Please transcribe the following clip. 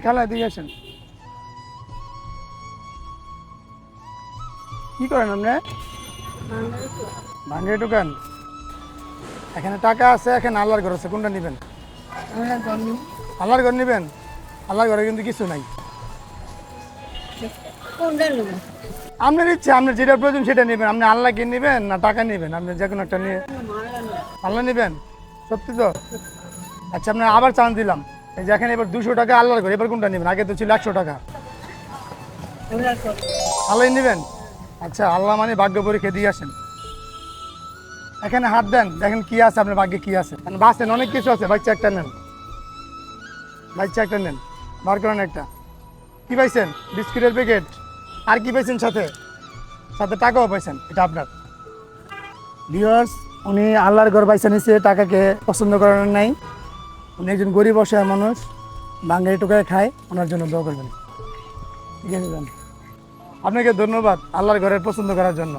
খালা দিয়ে আসেন। কি করেন আপনি? ভাঙ্গারি দোকান। এখানে টাকা আছে, এখানে আল্লাহর ঘর আছে, কোনটা নেবেন? আল্লাহর ঘর নেবেন? আল্লাহর ঘরে কিন্তু কিছু নাই। আপনার ইচ্ছে, আপনার যেটা প্রয়োজন সেটা নেবেন। আপনি আল্লাহকে নেবেন না টাকা নেবেন? আপনি যে কোনো একটা নিয়ে আল্লাহ নেবেন। সত্যি তো? আচ্ছা, আপনার আবার চান্স দিলাম। এই যে এখানে এবার 200 টাকা আল্লাহর ঘর, এবার কোনটা নেবেন? আগে তো ছিল 100 টাকা। আল্লাহ নেবেন? আচ্ছা, আল্লাহ মানে ভাগ্য পরীক্ষা দিয়ে আসেন। এখানে হাত দেন, দেখেন কি আছে আপনার ভাগ্যে, কি আছে। বাঁচেন, অনেক কিছু আছে। বাচ্চা একটা নেন, বাচ্চা একটা নেন, বার করেন একটা। কি পাইছেন? বিস্কুটের প্যাকেট। আর কি পাইছেন সাথে? সাথে টাকাও পাইছেন, এটা আপনার। ভিউয়ার্স, উনি আল্লাহর ঘর পাইছেন, নিচে টাকাকে পছন্দ করেন নাই। উনি একজন গরিব অসহায় মানুষ, বাঙালি টোকায় খায়, ওনার জন্য দোয়া করবেন। ঠিক আছে, আপনাকে ধন্যবাদ আল্লাহর ঘরের পছন্দ করার জন্য।